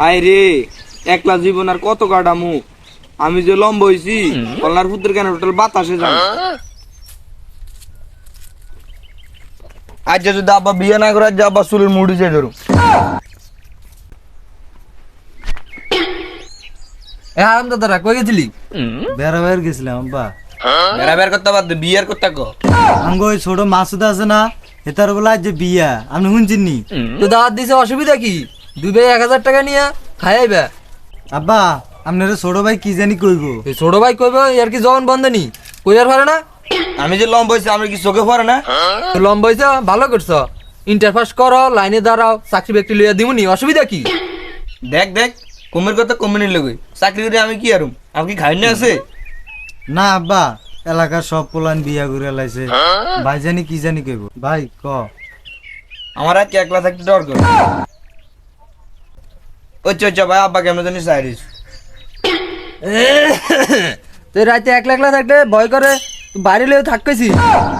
High রে, একলা জীবন আর কত কাটামু। আমি যে লম্বা হইছি কল্লার পুত্রের কেন টোটাল বাতাসে যান। আজ যদি আব্বা বিয়ে না করে আব্বা চুলের মুড়ি যায় ধরুন। আরাম দাদারা কই গেছিলি? বেড়াবার গেছিলাম আব্বা। বেড়া করতে বাদ দে, বিয়ের করতে কো। আঙ্গো ওই ছোট মাসুদ আছে না, এটার বলা আজ যে বিয়া, আপনি শুনছেন নি? তো দাওয়াত দিছে, অসুবিধা কি? 2 ভাই 1000 টাকা নিয়া খাইবা। আব্বা আপনার ছোট ভাই কি জানি কইব। এই ছোট ভাই কইব এর কি জবান বন্ধ নি? কইয়ার পারে না? আমি যে লম্বা হইছি আমার কি চোখে পড়ে না? তো লম্বা হইছে, ভালো করছো। ইন্টার পাস করো, লাইনে দাঁড়াও, চাকরি বাকরি লইয়া দিমুনি, অসুবিধা কি? দেখ দেখ কমের কথা কমে নিলে কই, চাকরি করে আমি কি আরুম? আমি কি খাই না আছে? না আব্বা, এলাকার সব পোলান বিয়া করে লাইছে, ভাই জানি কি জানি কইব। ভাই ক। আমার আর কি একলা থাকতে ডর করে। ওচ্চা ভাই আব্বা কেমন জানি চাইরিস। তুই রাতে একলা একলা থাকতে ভয় করে, তুই বাড়ি লইয়া থাকতেছি।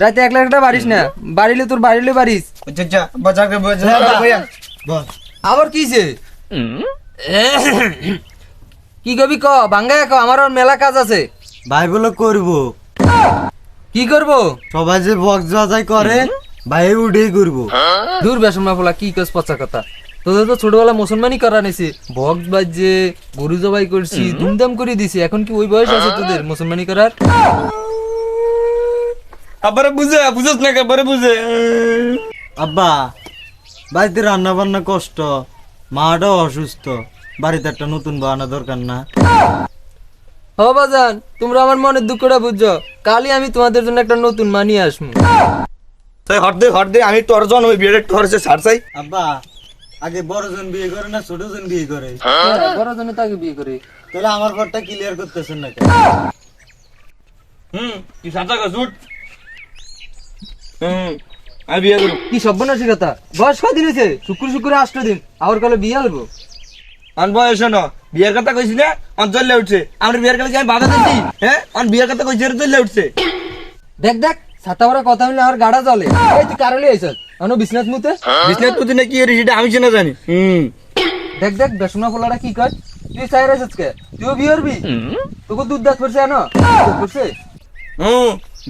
রাতে একলা একলা বাড়িস না, বাড়িলে তোর বাড়িলে বাড়িস। ওচ্চা আব্বা চাকরি বলছে বল। আবার কিছে? কি কবি ক, বাঙ্গায় ক, আমার আর মেলা কাজ আছে। ভাই বলে করব। কি করবো? সবাই যে বক্স বাজাই করে, ভাই উঠেই করব। দূর বেসমা ফোলা, কি কস পচা কথা। তোদের তো ছোটবেলা মুসলমানই করা নিছি, বক্স বাজছে, গরু জবাই করছি, ধুমধাম করে দিছি। এখন কি ওই বয়স আছে তোদের মুসলমানি করার? আবার বুঝছ না আবার বুঝে। আব্বা বাড়িতে রান্না বান্না কষ্ট, মাটাও অসুস্থ, বাড়িতে একটা নতুন বানানো দরকার না? হ বাজান, তোমরা আমার মনের দুঃখটা বুঝছো। কালই আমি তোমাদের জন্য একটা নতুন মানিয়ে আসবো। তাই হট দে আমি তোর জন ওই বিয়েটা তোর সে ছাড় চাই। আব্বা আগে বড়জন বিয়ে করে না ছোটজন বিয়ে করে? বড় জনে তাকে বিয়ে করে। তাহলে আমার ঘরটা ক্লিয়ার করতেছেন না কেন? কি সাঁচা গো শুট। আমি বিয়ে করব। কি সর্বনাশী কথা! বয়স কদিন হয়েছে? শুক্র 8 দিন, আবার কালে বিয়ে হলবো। আন বয়স না বিয়ের কথা কইছি না, অঞ্চলে উঠছে। আমার বিয়ের কথা আমি বাধা দিচ্ছি, হ্যাঁ? অন বিয়ের কথা কইছি চলে উঠছে। দেখ দেখ, ছাতা বড় কথা হইলে আমার গাড়া জ্বলে। এই তুই কারলে আইছস আনো বিছনাত মুতে। বিষ্ণাত পুতি না কি এর সেটা আমি চেনা জানি। দেখ দেখ বেসমা পোলাটা কি কর। তুই চাই রাইছস কে? তুইও বিয়ে করবি? তোকে দুধ দাঁত পড়ছে আনো পড়ছে।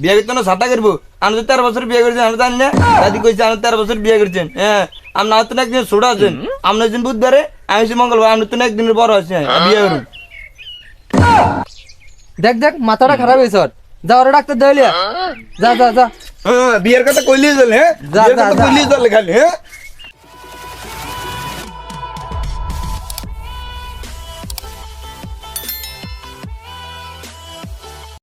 বিয়ে করতে না ছাতা করবো। আমি তো 13 বছর বিয়ে করেছি, আমি জানি না। দাদি কইছে আমি 13 বছর বিয়ে করেছেন। হ্যাঁ আমি না তো একদিন ছোট আছেন, আপনি একদিন বুধবারে, আমি হচ্ছে মঙ্গলবার, আপনি তো একদিনের বড় আছে বিয়ে করুন। দেখ দেখ মাথাটা খারাপ হয়েছে ওর। যা ওরে ডাক্তার দেখাইলিয়া। যা যা যা। বিয়ের কথা কইলেই চলে, হ্যাঁ যা, বিয়ের যা, কথা যা। কইলেই চলে খালি, হ্যাঁ।